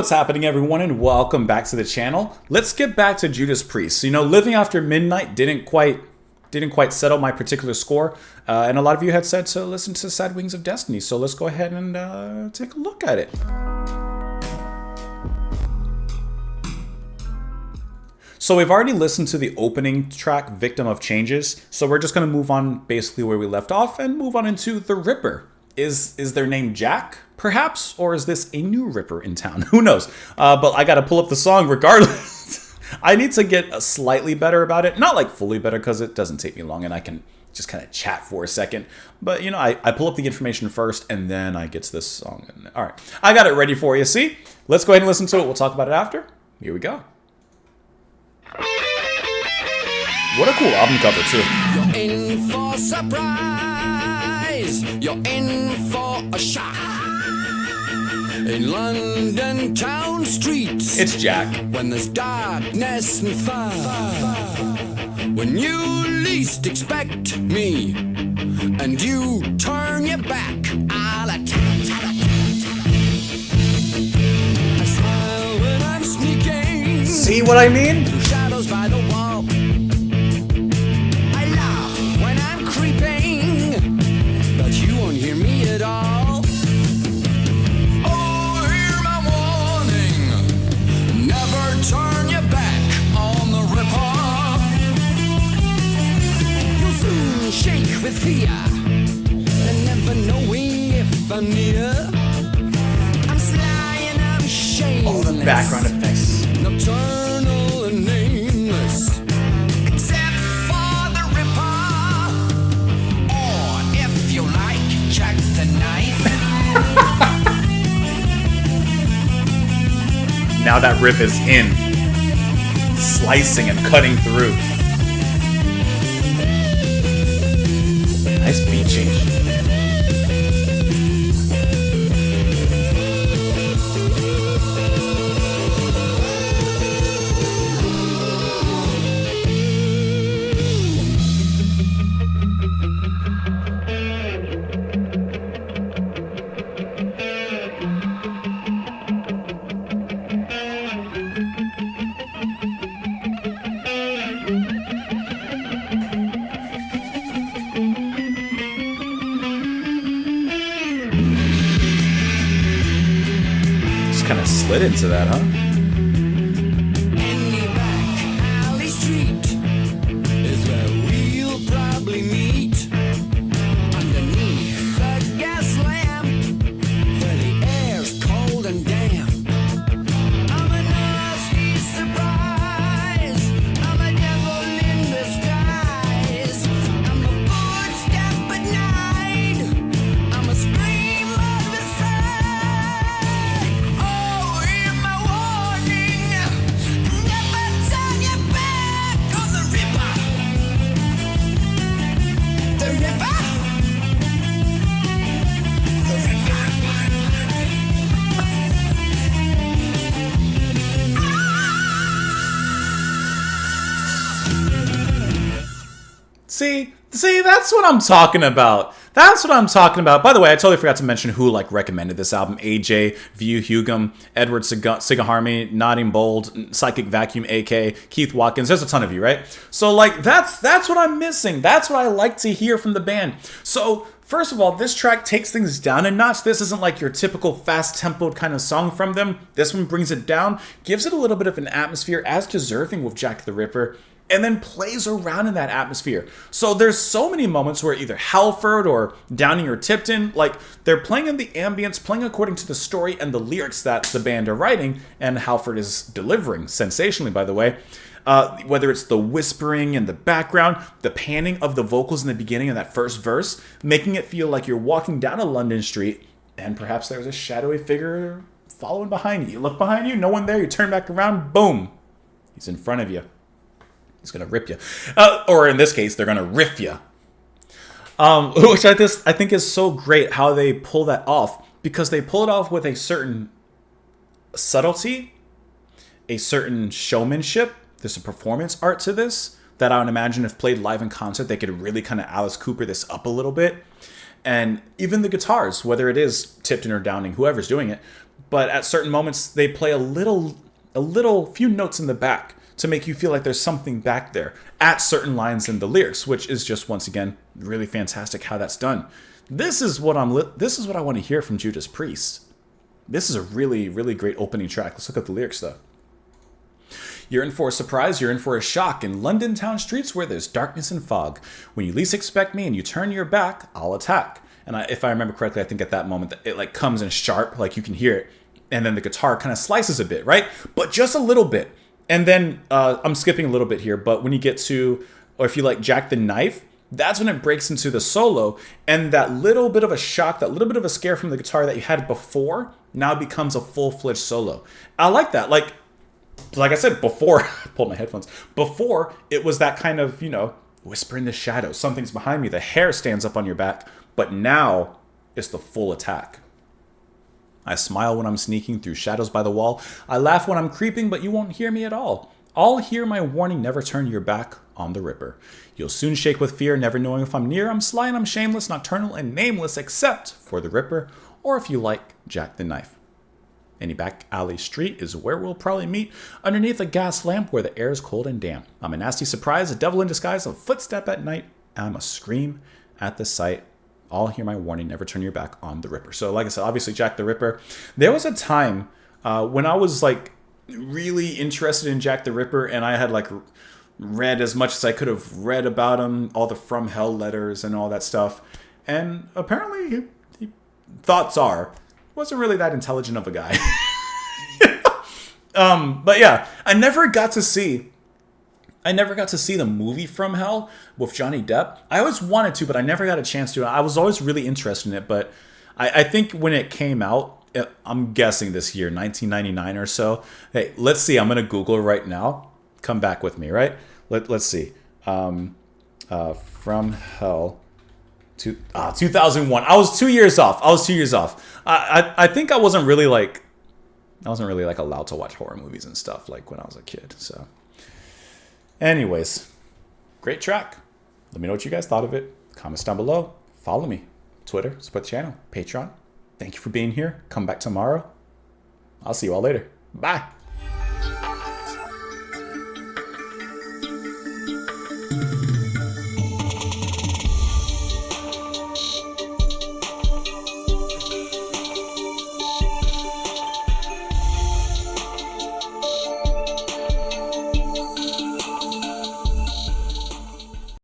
What's happening, everyone, and welcome back to the channel. Let's get back to Judas Priest. You know, living after midnight didn't quite settle my particular score, and a lot of you had said to listen to Sad Wings of Destiny. So let's go ahead and take a look at it. So we've already listened to the opening track, Victim of Changes. So we're just going to move on basically where we left off and move on into the Ripper. Is their name Jack, perhaps? Or is this a new Ripper in town? Who knows? But I got to pull up the song regardless. I need to get slightly better about it. Not like fully better, because it doesn't take me long and I can just kind of chat for a second. But, you know, I pull up the information first and then I get to this song. All right, I got it ready for you. See? Let's go ahead and listen to it. We'll talk about it after. Here we go. What a cool album cover, too. You're in for surprise. You're in for a shock. In London town streets, It's Jack. when there's darkness and fog, when you least expect me, and you turn your back, I'll attack. I smile when I'm sneaking. See what I mean? Through shadows by the wall. I laugh when I'm creeping, but you won't hear me at all. Oh, hear my warning. Never turn your back on the Ripper. You'll soon shake with fear, and never knowing if I'm near. I'm sly and I'm shameless. All the background effects. Nocturnal and nameless, except for the Ripper. Or if you like, Jack the Knife. Now that riff is in. Slicing and cutting through. Nice beat change. Kind of slid into that, huh? Any back alley street is where we'll probably meet. Underneath the gas lamp, where the air's cold and damp. I'm a nasty surprise. I'm a devil in disguise. I'm a footstep at night. I'm a scream of the fright. Oh, hear my warning. Never turn your back on the Ripper. The Ripper. The Ripper. See, that's what I'm talking about. That's what I'm talking about. By the way, I totally forgot to mention who recommended this album. AJ, View Hugum, Edward Sigaharmi, Nodding Bold, Psychic Vacuum, AK, Keith Watkins. There's a ton of you, right? So that's what I'm missing. That's what I like to hear from the band. So first of all, this track takes things down a notch. This isn't like your typical fast-tempoed kind of song from them. This one brings it down, gives it a little bit of an atmosphere as deserving with Jack the Ripper, and then plays around in that atmosphere. So there's so many moments where either Halford or Downing or Tipton, they're playing in the ambience, playing according to the story and the lyrics that the band are writing, and Halford is delivering sensationally, by the way. Whether it's the whispering in the background, the panning of the vocals in the beginning of that first verse, making it feel like you're walking down a London street, and perhaps there's a shadowy figure following behind you. You look behind you, no one there, you turn back around, boom, he's in front of you. He's going to rip you. Or in this case, they're going to riff you. Which I think is so great how they pull that off. Because they pull it off with a certain subtlety, a certain showmanship. There's a performance art to this that I would imagine if played live in concert, they could really kind of Alice Cooper this up a little bit. And even the guitars, whether it is Tipton or Downing, whoever's doing it, but at certain moments they play a few notes in the back to make you feel like there's something back there at certain lines in the lyrics, which is just, once again, really fantastic how that's done. This is what I want to hear from Judas Priest. This is a really, really great opening track. Let's look at the lyrics though. You're in for a surprise, you're in for a shock. In London town streets where there's darkness and fog. When you least expect me and you turn your back, I'll attack. And if I remember correctly, I think at that moment it like comes in sharp, like you can hear it. And then the guitar kind of slices a bit, right? But just a little bit. And then I'm skipping a little bit here, but when you get to, or if you like Jack the Knife, that's when it breaks into the solo. And that little bit of a shock, that little bit of a scare from the guitar that you had before, now becomes a full-fledged solo. I like that. Like I said before, I pulled my headphones. Before, it was that kind of, whisper in the shadows. Something's behind me. The hair stands up on your back. But now, it's the full attack. I smile when I'm sneaking through shadows by the wall. I laugh when I'm creeping, but you won't hear me at all. I'll hear my warning, never turn your back on the Ripper. You'll soon shake with fear, never knowing if I'm near. I'm sly and I'm shameless, nocturnal and nameless, except for the Ripper, or if you like, Jack the Knife. Any back alley street is where we'll probably meet, underneath a gas lamp where the air is cold and damp. I'm a nasty surprise, a devil in disguise, a footstep at night, and I'm a scream at the sight. I'll hear my warning, never turn your back on the Ripper. So like I said, obviously Jack the Ripper. There was a time when I was like really interested in Jack the Ripper, and I had like read as much as I could have read about him, all the From Hell letters and all that stuff. And apparently, thoughts are, wasn't really that intelligent of a guy. But yeah, I never got to see the movie From Hell with Johnny Depp. I always wanted to, but I never got a chance to. I was always really interested in it, but I think when it came out, I'm guessing this year, 1999 or so. Hey, let's see. I'm going to Google it right now. Come back with me, right? Let's see. From Hell. 2001. I was 2 years off. I think I wasn't really like allowed to watch horror movies and stuff like when I was a kid. So anyways, great track. Let me know what you guys thought of it. Comments down below. Follow me. Twitter, support the channel, Patreon. Thank you for being here. Come back tomorrow. I'll see you all later. Bye.